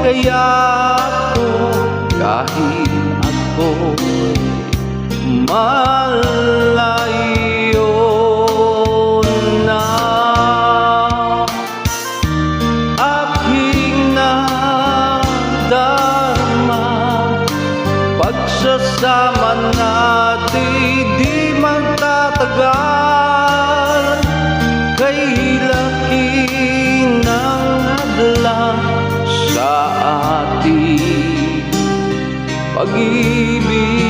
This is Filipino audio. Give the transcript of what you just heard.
kaya ako kahit ako'y malayo na. Aking nadarama, pagsasama natin di magtatagal. Kay laki ng hadlang sa ating pag-ibig.